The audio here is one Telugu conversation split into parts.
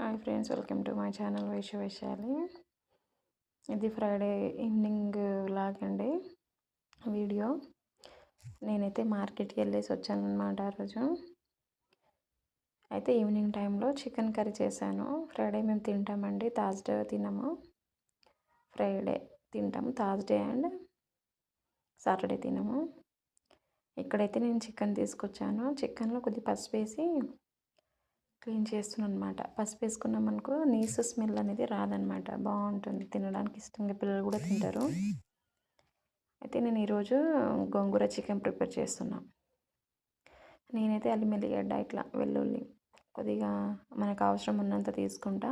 Hi friends, welcome to my channel Vaishali. ఇది ఫ్రైడే ఈవినింగ్ వ్లాగ్ అండి వీడియో. నేనైతే మార్కెట్కి వెళ్ళేసి వచ్చాను అనమాట ఆ రోజు. అయితే ఈవినింగ్ టైంలో చికెన్ కర్రీ చేశాను. ఫ్రైడే మేము తింటామండి, థర్స్డే తినము. ఫ్రైడే తింటాము, థర్స్డే అండ్ సాటర్డే తినము. ఇక్కడైతే నేను చికెన్ తీసుకొచ్చాను. చికెన్లో కొద్దిగా పసుపు వేసి క్లీన్ చేస్తున్నాను అనమాట. పసుపు వేసుకున్నాం అనుకో నీసు స్మెల్ అనేది రాదనమాట, బాగుంటుంది, తినడానికి ఇష్టంగా పిల్లలు కూడా తింటారు. అయితే నేను ఈరోజు గోంగూర చికెన్ ప్రిపేర్ చేస్తున్నాను. నేనైతే అల్లం ఎల్లిగడ్డ ఇట్లా వెల్లుల్లి కొద్దిగా మనకు అవసరం ఉన్నంత తీసుకుంటా,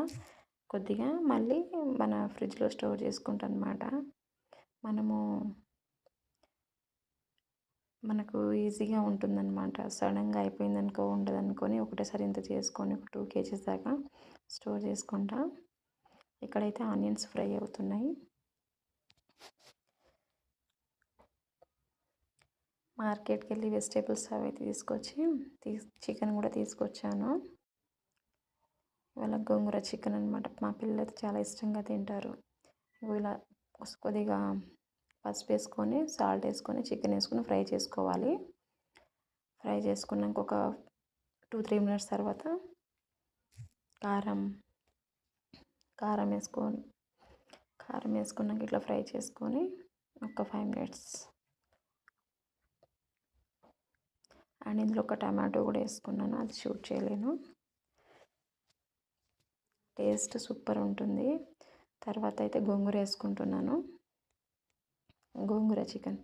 కొద్దిగా మళ్ళీ మన ఫ్రిడ్జ్లో స్టోర్ చేసుకుంటాను అనమాట. మనకు ఈజీగా ఉంటుందన్నమాట. సడన్గా అయిపోయిందనుకో ఉండదనుకొని ఒకటేసారి ఇంత చేసుకొని ఒక 2 kgs దాకా స్టోర్ చేసుకుంటా. ఇక్కడైతే ఆనియన్స్ ఫ్రై అవుతున్నాయి. మార్కెట్కి వెళ్ళి వెజిటేబుల్స్ అవి తీసుకొచ్చి చికెన్ కూడా తీసుకొచ్చాను. ఇవాళ గోంగూర చికెన్ అనమాట. మా పిల్లలు అయితే చాలా ఇష్టంగా తింటారు. ఇలా కొద్దిగా పసుపు వేసుకొని, సాల్ట్ వేసుకొని, చికెన్ వేసుకొని ఫ్రై చేసుకోవాలి. ఫ్రై చేసుకున్నాక ఒక 2-3 మినిట్స్ తర్వాత కారం వేసుకున్నాక ఇట్లా ఫ్రై చేసుకొని ఒక 5 మినిట్స్. అండ్ ఇందులో ఒక టమాటో కూడా వేసుకున్నాను, అది షూట్ చేయలేను. టేస్ట్ సూపర్ ఉంటుంది. తర్వాత అయితే గోంగూర వేసుకుంటున్నాను. గోంగూర చికెన్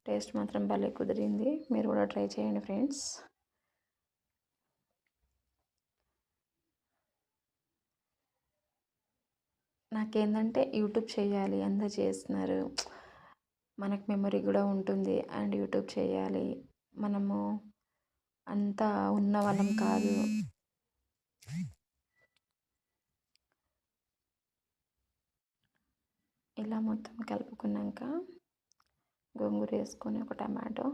టేస్ట్ మాత్రం భలే కుదిరింది. మీరు కూడా ట్రై చేయండి ఫ్రెండ్స్. నాకేంటంటే యూట్యూబ్ చేయాలి, అందరు చేస్తున్నారు, మనకు మెమరీ కూడా ఉంటుంది. అండ్ యూట్యూబ్ చేయాలి, మనము అంతా ఉన్న వాళ్ళం కాదు. ఇలా మొత్తం కలుపుకున్నాక గోంగూర వేసుకొని ఒక టమాటో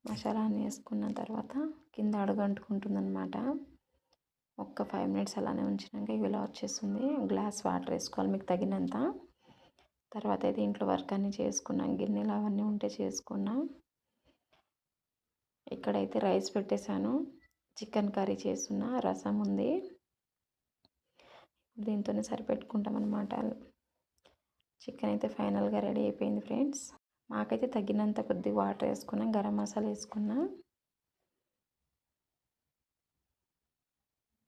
మసాలాని వేసుకున్న తర్వాత కింద అడుగంటుకుంటుందన్నమాట. ఒక్క 5 మినిట్స్ అలానే ఉంచినాక ఇలా వచ్చేస్తుంది. గ్లాస్ వాటర్ వేసుకోవాలి మీకు తగినంత. తర్వాత అయితే ఇంట్లో వర్క్ అన్నీ చేసుకున్నాం, గిన్నెలు అవన్నీ ఉంటే చేసుకున్నాం. ఇక్కడైతే రైస్ పెట్టేశాను, చికెన్ కర్రీ చేస్తున్నా, రసం ఉంది, దీంతోనే సరిపెట్టుకుంటాం అన్నమాట. చికెన్ అయితే ఫైనల్గా రెడీ అయిపోయింది ఫ్రెండ్స్. మాకైతే తగినంత కొద్దిగా వాటర్ వేసుకున్నాం, గరం మసాలా వేసుకున్నా.